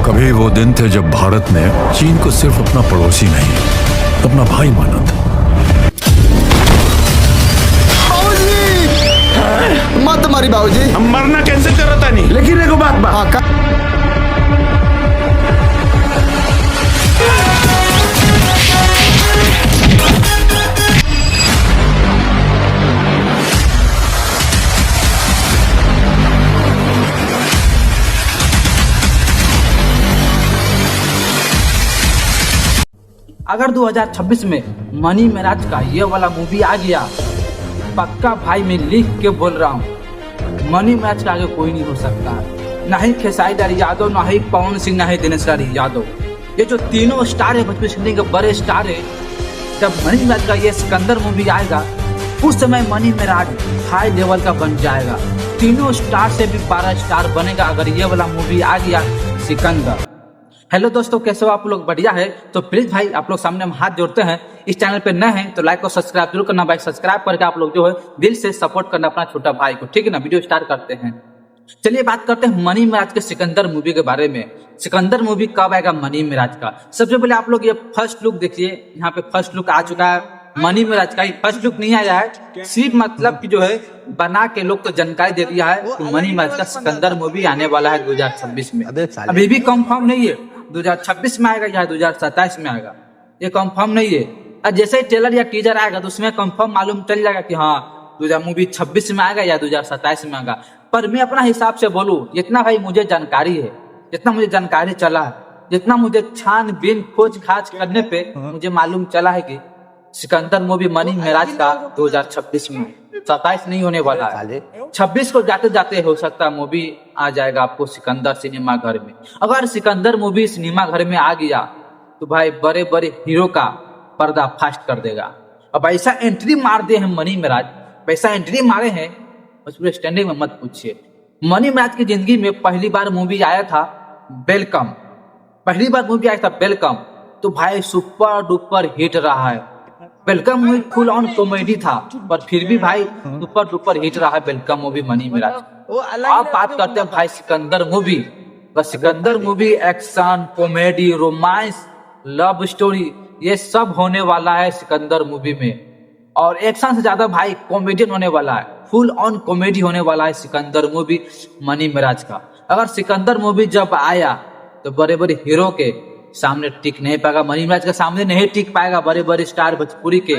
कभी वो दिन थे जब भारत ने चीन को सिर्फ अपना पड़ोसी नहीं, अपना भाई माना था। बाबूजी मत मारी बाबूजी। हम मरना कैंसिल कर रहा था नहीं, लेकिन एगो बात बा। हाँ, अगर 2026 में मनी मेराज का ये वाला मूवी आ गया, पक्का भाई मैं लिख के बोल रहा हूँ, मनी मेराज का आगे कोई नहीं हो सकता। ना ही खेसारी लाल यादव, ना ही पवन सिंह, ना ही दिनेश लाल यादव, ये जो तीनों स्टार है भोजपुरी सिंधी के बड़े स्टार है। जब मनी मेराज का ये सिकंदर मूवी आएगा, उस समय मनी मेराज हाई लेवल का बन जाएगा। तीनों स्टार से भी 12 स्टार बनेगा अगर ये वाला मूवी आ गया सिकंदर। हेलो दोस्तों, कैसे हो आप लोग? बढ़िया है तो प्लीज भाई आप लोग सामने हम हाथ जोड़ते हैं। इस चैनल पे नए हैं तो लाइक और सब्सक्राइब जरूर करना भाई। सब्सक्राइब करके आप लोग जो है दिल से सपोर्ट करना अपना छोटा भाई को, ठीक है ना। वीडियो स्टार्ट करते हैं। चलिए बात करते हैं मनी मेराज के सिकंदर मूवी के बारे में। सिकंदर मूवी कब आएगा मनी मेराज का? सबसे पहले आप लोग ये फर्स्ट लुक देखिए। यहाँ पे फर्स्ट लुक आ चुका है मनी मेराज का। फर्स्ट लुक नहीं आया है, सिर्फ मतलब कि जो है बना के लोग तो जानकारी दे दिया है कि मनी मेराज का सिकंदर मूवी आने वाला है 2026 में। अभी भी कंफर्म नहीं है 2026 में आएगा या 2027 में आएगा, ये कंफर्म नहीं है। और जैसे ही ट्रेलर या टीजर आएगा तो उसमें कंफर्म मालूम चल जाएगा कि हाँ 2026 में आएगा या 2027 में आएगा। पर मैं अपना हिसाब से बोलूं, जितना भाई मुझे जानकारी है, जितना मुझे जानकारी चला है, जितना मुझे छानबीन खोज खाज करने पे मुझे मालूम चला है कि सिकंदर मूवी मनी मेराज का 2026 में, 27 नहीं होने वाला है। 26 को जाते जाते हो सकता है मूवी आ जाएगा आपको सिकंदर सिनेमा घर में। अगर सिकंदर मूवी सिनेमा घर में आ गया तो भाई बड़े बड़े हीरो का पर्दा फास्ट कर देगा। अब ऐसा एंट्री मार दे हैं मनी मेराज, वैसा एंट्री मारे हैं बस पूरे स्टैंडिंग में मत पूछिए। मनी मेराज की जिंदगी में पहली बार मूवी आया था वेलकम, पहली बार मूवी आया था वेलकम, तो भाई सुपर डुपर हिट रहा है। Welcome movie full on comedy था पर फिर भी भाई सुपर डुपर हिट रहा है वेलकम मूवी मनी मेराज। अब बात करते हैं भाई सिकंदर मूवी। बस Sikandar movie action, comedy, romance, love story ये सब होने वाला है सिकंदर मूवी में। और एक्शन से ज्यादा भाई कॉमेडियन होने वाला है, फुल ऑन कॉमेडी होने वाला है सिकंदर मूवी मनी मेराज का। अगर सिकंदर मूवी जब आया तो बड़े बड़े हीरो के सामने टिक नहीं पाएगा, मनी मेराज के सामने नहीं टिक पाएगा। बड़े बड़े स्टार भोजपुरी के,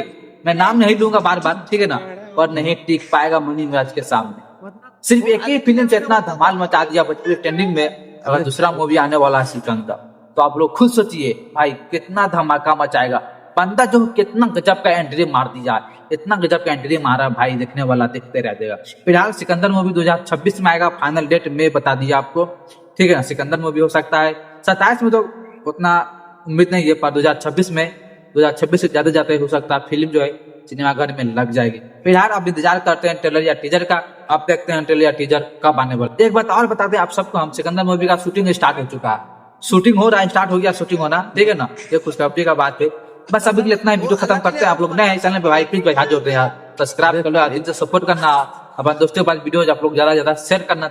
मैं नाम नहीं लूंगा बार बार, ठीक है ना, पर नहीं टिक पाएगा मनी मेराज के सामने। सिर्फ एक ही फिल्म से इतना धमाल मचा दिया भोजपुरी ट्रेंडिंग में। अगर दूसरा मूवी आने वाला है सिकंदर तो आप लोग खुद सोचिए भाई कितना धमाका मचाएगा। बंदा जो कितना गजब का एंट्री मार दिया, इतना गजब का एंट्री मारा भाई, देखने वाला देखते रह जाएगा। फिलहाल सिकंदर मूवी 2026 में आएगा, फाइनल डेट में बता दिया आपको, ठीक है ना। सिकंदर मूवी हो सकता है 27 में, तो उतना उम्मीद नहीं है, पर 2026 में, 2026 से ज्यादा जाते हो सकता है फिल्म जो है सिनेमाघर में लग जाएगी। फिलहाल आप इंतजार करते हैं ट्रेलर या टीजर का। आप देखते हैं ट्रेलर या टीजर कब आने वाला। एक बात और बता दें आप सबको, हम सिकंदर मूवी का शूटिंग स्टार्ट हो चुका है, शूटिंग हो रहा है, स्टार्ट हो गया शूटिंग होना, ठीक है ना। ये खुशखबरी का बात है। बस अभी के लिए इतना ही, वीडियो खत्म करते हैं। आप लोग नए हैं चैनल पे भाई प्लीज भाई हाथ जोड़ते हैं यार, सब्सक्राइब कर लो यार, इनसे सपोर्ट करना, अपने दोस्तों के पास वीडियो आप लोग ज्यादा शेयर करना।